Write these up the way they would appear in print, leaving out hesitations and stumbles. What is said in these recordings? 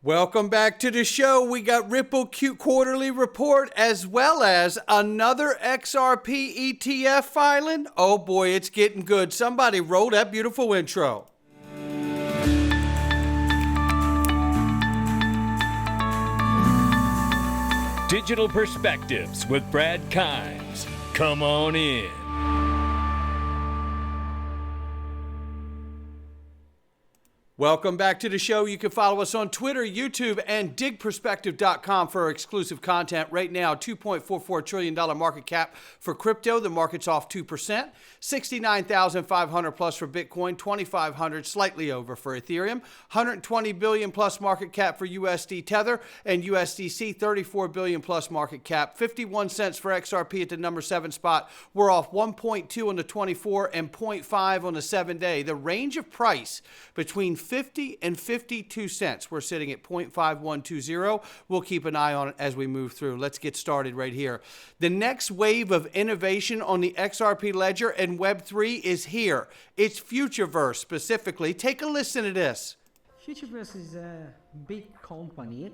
Welcome back to the show. We got Ripple quarterly report as well as another XRP ETF filing. Oh boy, it's getting good. Somebody roll that beautiful intro. Digital Perspectives with Brad Kimes. Come on in. Welcome back to the show. You can follow us on Twitter, YouTube, and digperspective.com for exclusive content. Right now, $2.44 trillion market cap for crypto. The market's off 2%. 69,500 plus for Bitcoin, 2,500 slightly over for Ethereum, 120 billion plus market cap for USD Tether, and USDC 34 billion plus market cap. 51 cents for XRP at the number 7 spot. We're off 1.2 on the 24 and 0.5 on the 7-day. The range of price between 50 and 52 cents. We're sitting at 0.5120. We'll keep an eye on it as we move through. Let's get started right here. The next wave of innovation on the XRP ledger and Web3 is here. It's Futureverse specifically. Take a listen to this. Futureverse is a big company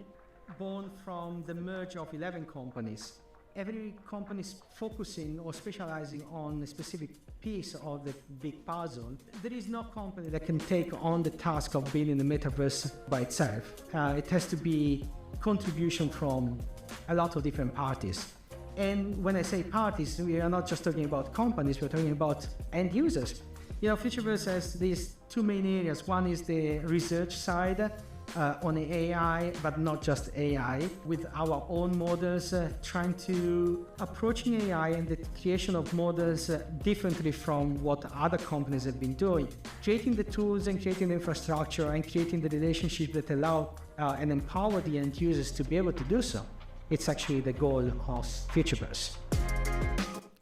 born from the merge of 11 companies. Every company is focusing or specializing on a specific piece of the big puzzle. There is no company that can take on the task of building the metaverse by itself. It has to be contribution from a lot of different parties. And when I say parties, we are not just talking about companies, we're talking about end users. Futureverse has these two main areas. One is the research side, on the AI, but not just AI, with our own models, trying to approaching AI and the creation of models differently from what other companies have been doing. Creating the tools and creating the infrastructure and creating the relationship that allow and empower the end users to be able to do so. It's actually the goal of Futureverse.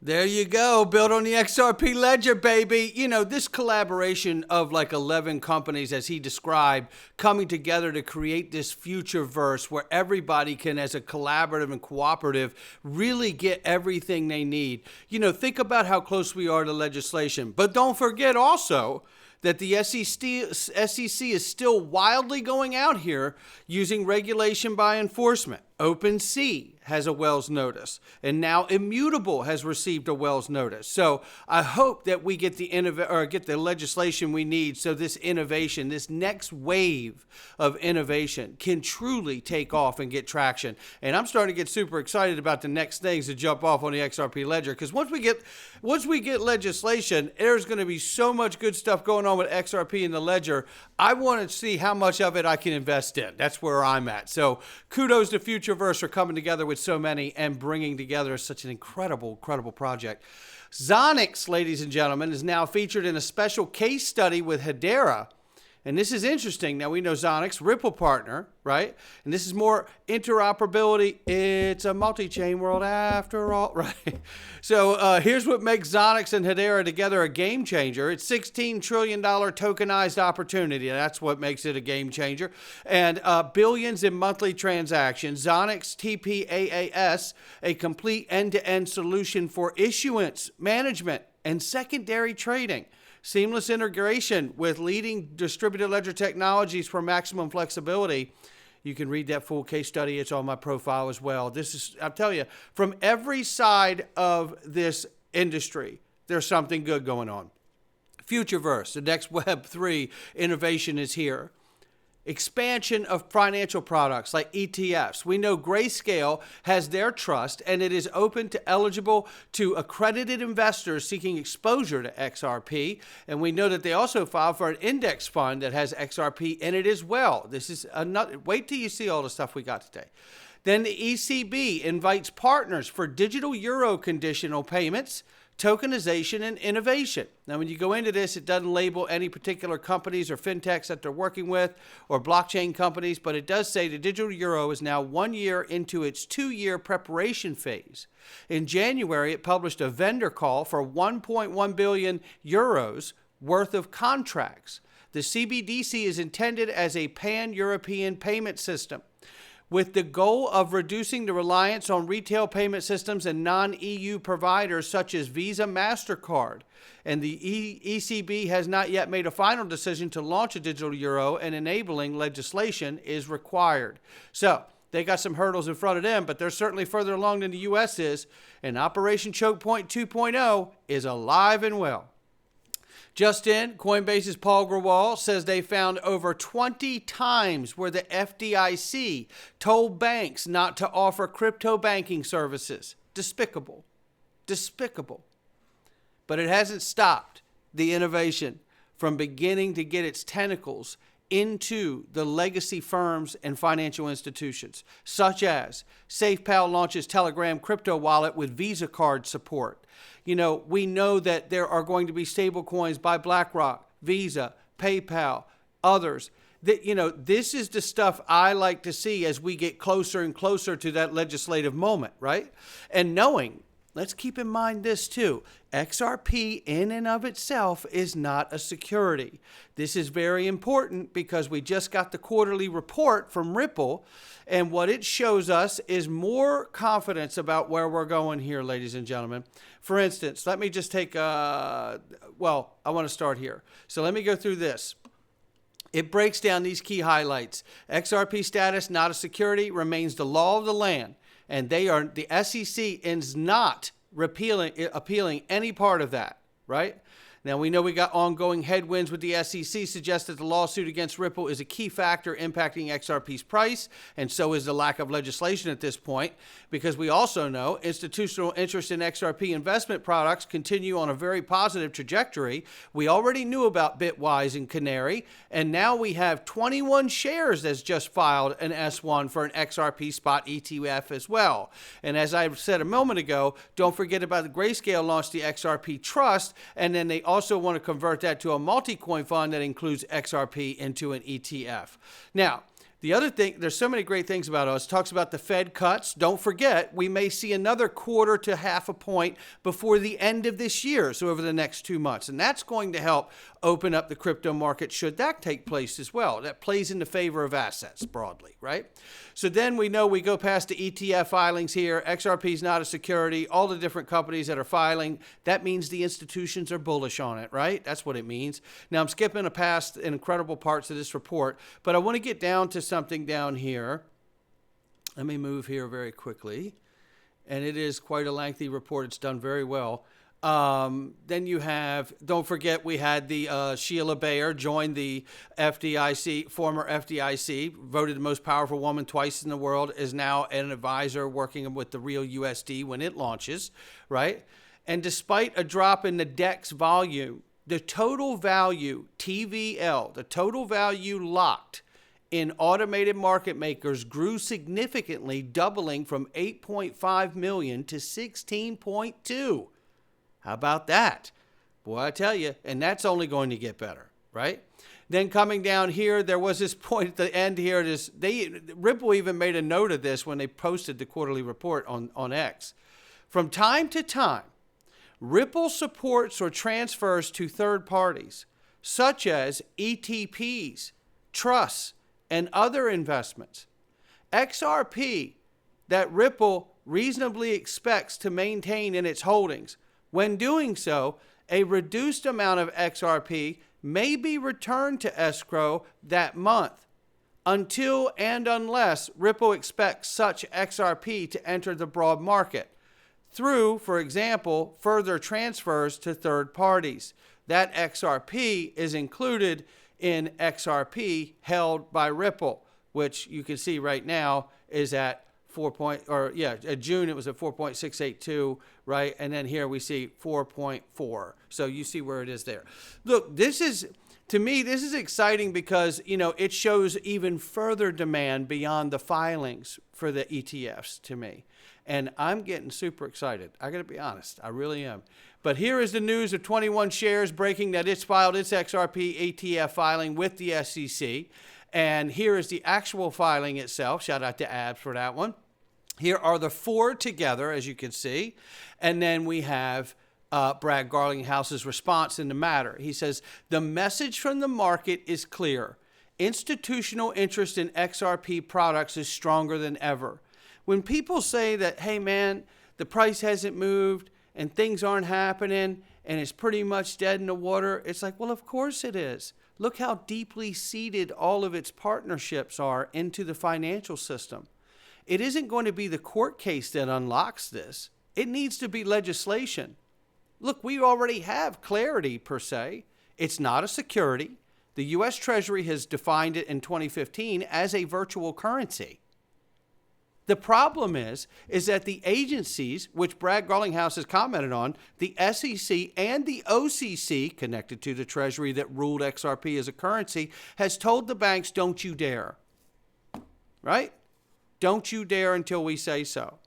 There you go. Built on the XRP ledger, baby. This collaboration of like 11 companies, as he described, coming together to create this Futureverse where everybody can, as a collaborative and cooperative, really get everything they need. Think about how close we are to legislation. But don't forget also that the SEC is still wildly going out here using regulation by enforcement. OpenSea has a Wells notice, and now Immutable has received a Wells notice. So I hope that we get the legislation we need so this innovation, this next wave of innovation, can truly take off and get traction. And I'm starting to get super excited about the next things to jump off on the XRP ledger, because once we get legislation, there's going to be so much good stuff going on with XRP in the ledger. I want to see how much of it I can invest in. That's where I'm at. So kudos to Futureverse for coming together with so many and bringing together such an incredible project. Zonix, ladies and gentlemen, is now featured in a special case study with Hedera. And this is interesting. Now, we know Zonix, Ripple partner, right? And this is more interoperability. It's a multi-chain world after all, right? So here's what makes Zonix and Hedera together a game changer. It's $16 trillion tokenized opportunity. That's what makes it a game changer. And billions in monthly transactions. Zonix TPAAS, a complete end-to-end solution for issuance, management, and secondary trading. Seamless integration with leading distributed ledger technologies for maximum flexibility. You can read that full case study. It's on my profile as well. I'll tell you, from every side of this industry, there's something good going on. Futureverse, the next Web3 innovation is here. Expansion of financial products like ETFs. We know Grayscale has their trust, and it is open to eligible to accredited investors seeking exposure to XRP. And we know that they also filed for an index fund that has XRP in it as well. This is another. Wait till you see all the stuff we got today. Then the ECB invites partners for digital euro conditional payments, tokenization, and innovation. Now, when you go into this, it doesn't label any particular companies or fintechs that they're working with or blockchain companies, but it does say the digital euro is now 1 year into its 2-year preparation phase. In January, it published a vendor call for 1.1 billion euros worth of contracts. The CBDC is intended as a pan-European payment system. with the goal of reducing the reliance on retail payment systems and non-EU providers such as Visa, MasterCard. And the ECB has not yet made a final decision to launch a digital euro, and enabling legislation is required. So they got some hurdles in front of them, but they're certainly further along than the U.S. is, and Operation Choke Point 2.0 is alive and well. Just in, Coinbase's Paul Grewal says they found over 20 times where the FDIC told banks not to offer crypto banking services. Despicable. Despicable. But it hasn't stopped the innovation from beginning to get its tentacles into the legacy firms and financial institutions, such as SafePal launches Telegram crypto wallet with Visa card support. You know, we know that there are going to be stable coins by BlackRock, Visa, PayPal, others. That, you know, this is the stuff I like to see as we get closer and closer to that legislative moment, right? And knowing, let's keep in mind this too, XRP in and of itself is not a security. This is very important because we just got the quarterly report from Ripple, and what it shows us is more confidence about where we're going here, ladies and gentlemen. For instance, let me just take, I want to start here. So let me go through this. It breaks down these key highlights. XRP status, not a security, remains the law of the land. And the SEC is not appealing any part of that, right? Now, we know we got ongoing headwinds with the SEC, suggest that the lawsuit against Ripple is a key factor impacting XRP's price, and so is the lack of legislation at this point, because we also know institutional interest in XRP investment products continue on a very positive trajectory. We already knew about Bitwise and Canary, and now we have 21 shares that's just filed an S1 for an XRP spot ETF as well. And as I said a moment ago, don't forget about the Grayscale launched the XRP Trust, and then they also want to convert that to a multi-coin fund that includes XRP into an ETF. Now, the other thing, there's so many great things about us. It talks about the Fed cuts. Don't forget, we may see another 1/4 to 1/2 point before the end of this year, so over the next 2 months. And that's going to help open up the crypto market should that take place as well. That plays in the favor of assets broadly, right? So then we know we go past the ETF filings here. XRP is not a security. All the different companies that are filing, that means the institutions are bullish on it, right? That's what it means. Now, I'm skipping past incredible parts of this report, but I want to get down to something down here. Let me move here very quickly. And it is quite a lengthy report. It's done very well. Then you have, don't forget, we had the Sheila Bair join the FDIC, former FDIC, voted the most powerful woman twice in the world, is now an advisor working with the real USD when it launches, right? And despite a drop in the DEX volume, the total value, TVL, the total value locked in automated market makers grew significantly, doubling from 8.5 million to 16.2. How about that? Boy, I tell you, and that's only going to get better, right? Then coming down here, there was this point at the end here. Ripple even made a note of this when they posted the quarterly report on X. From time to time, Ripple supports or transfers to third parties, such as ETPs, trusts, and other investments. XRP that Ripple reasonably expects to maintain in its holdings. When doing so, a reduced amount of XRP may be returned to escrow that month until and unless Ripple expects such XRP to enter the broad market through, for example, further transfers to third parties. That XRP is included in XRP held by Ripple, which you can see right now is at June it was at 4.682, right? And then here we see 4.4. So you see where it is there. Look, to me, this is exciting because, it shows even further demand beyond the filings for the ETFs to me. And I'm getting super excited. I got to be honest. I really am. But here is the news of 21 shares breaking that it's filed its XRP ETF filing with the SEC. And here is the actual filing itself. Shout out to Abs for that one. Here are the 4 together, as you can see. And then we have Brad Garlinghouse's response in the matter. He says, the message from the market is clear. institutional interest in XRP products is stronger than ever. When people say that, hey man, the price hasn't moved and things aren't happening and it's pretty much dead in the water, it's like, well, of course it is. Look how deeply seated all of its partnerships are into the financial system. It isn't going to be the court case that unlocks this. It needs to be legislation. Look, we already have clarity per se. It's not a security. The U.S. Treasury has defined it in 2015 as a virtual currency. The problem is that the agencies, which Brad Garlinghouse has commented on, the SEC and the OCC, connected to the Treasury that ruled XRP as a currency, has told the banks, don't you dare. Right? Don't you dare until we say so.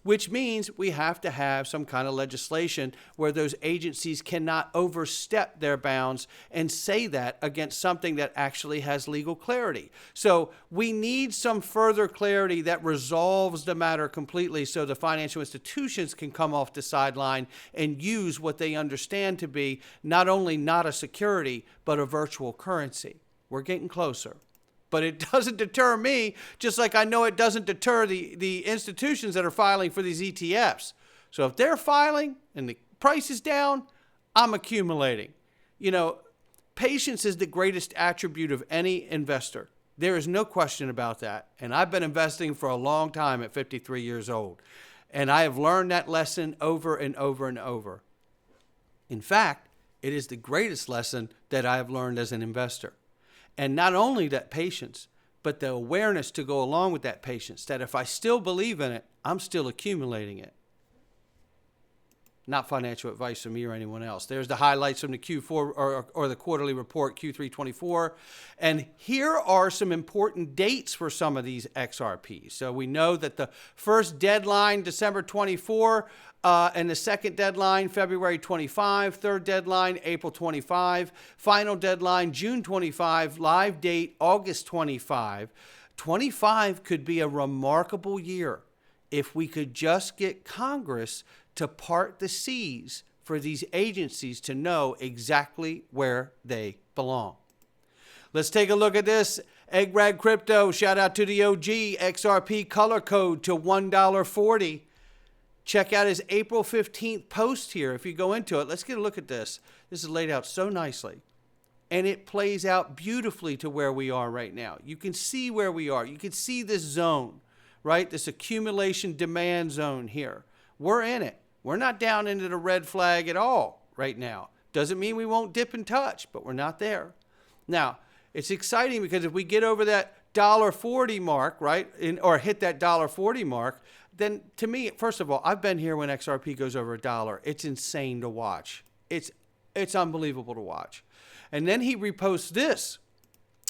Which means we have to have some kind of legislation where those agencies cannot overstep their bounds and say that against something that actually has legal clarity. So we need some further clarity that resolves the matter completely so the financial institutions can come off the sideline and use what they understand to be not only not a security, but a virtual currency. We're getting closer. But it doesn't deter me, just like I know it doesn't deter the institutions that are filing for these ETFs. So if they're filing and the price is down, I'm accumulating. You know, patience is the greatest attribute of any investor. There is no question about that. And I've been investing for a long time at 53 years old. And I have learned that lesson over and over and over. In fact, it is the greatest lesson that I have learned as an investor. And not only that patience, but the awareness to go along with that patience, that if I still believe in it, I'm still accumulating it. Not financial advice from me or anyone else. There's the highlights from the Q4 or the quarterly report, Q324. And here are some important dates for some of these XRPs. So we know that the first deadline, December 24, and the second deadline, February 25, third deadline, April 25, final deadline, June 25, live date, August 25. 25 could be a remarkable year if we could just get Congress to part the seas for these agencies to know exactly where they belong. Let's take a look at this. Eggrag Crypto, shout out to the OG, XRP color code to $1.40. Check out his April 15th post here. If you go into it, let's get a look at this. This is laid out so nicely. And it plays out beautifully to where we are right now. You can see where we are. You can see this zone, right? This accumulation demand zone here. We're in it. We're not down into the red flag at all right now. Doesn't mean we won't dip and touch, but we're not there. Now, it's exciting because if we get over that $1.40 mark, right, or hit that $1.40 mark, then to me, first of all, I've been here when XRP goes over $1. It's insane to watch. It's unbelievable to watch. And then he reposts this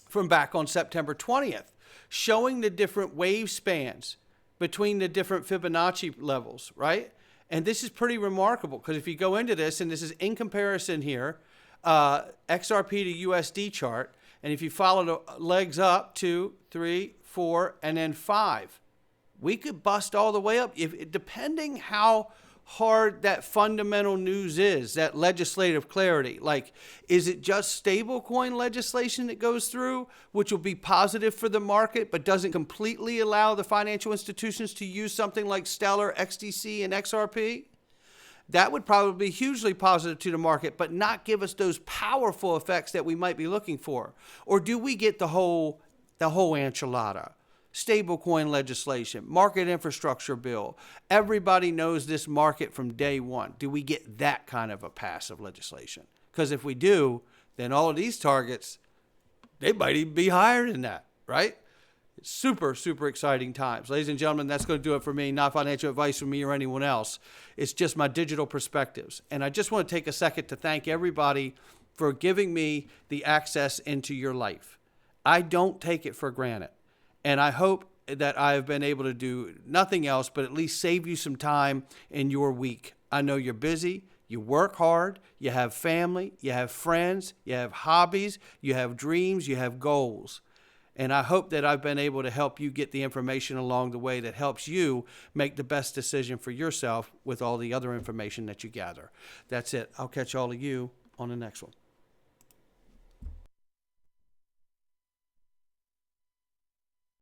from back on September 20th, showing the different wave spans between the different Fibonacci levels, right? And this is pretty remarkable because if you go into this, and this is in comparison here, XRP to USD chart, and if you follow the legs up, 2, 3, 4, and then 5, we could bust all the way up, depending how hard that fundamental news is, that legislative clarity. Like, is it just stablecoin legislation that goes through, which will be positive for the market, but doesn't completely allow the financial institutions to use something like Stellar, XDC, and XRP? That would probably be hugely positive to the market, but not give us those powerful effects that we might be looking for. Or do we get the whole enchilada? Stablecoin legislation, market infrastructure bill. Everybody knows this market from day one. Do we get that kind of a passive legislation? Because if we do, then all of these targets, they might even be higher than that, right? It's super, super exciting times. Ladies and gentlemen, that's going to do it for me. Not financial advice from me or anyone else. It's just my digital perspectives. And I just want to take a second to thank everybody for giving me the access into your life. I don't take it for granted. And I hope that I have been able to do nothing else but at least save you some time in your week. I know you're busy, you work hard, you have family, you have friends, you have hobbies, you have dreams, you have goals. And I hope that I've been able to help you get the information along the way that helps you make the best decision for yourself with all the other information that you gather. That's it. I'll catch all of you on the next one.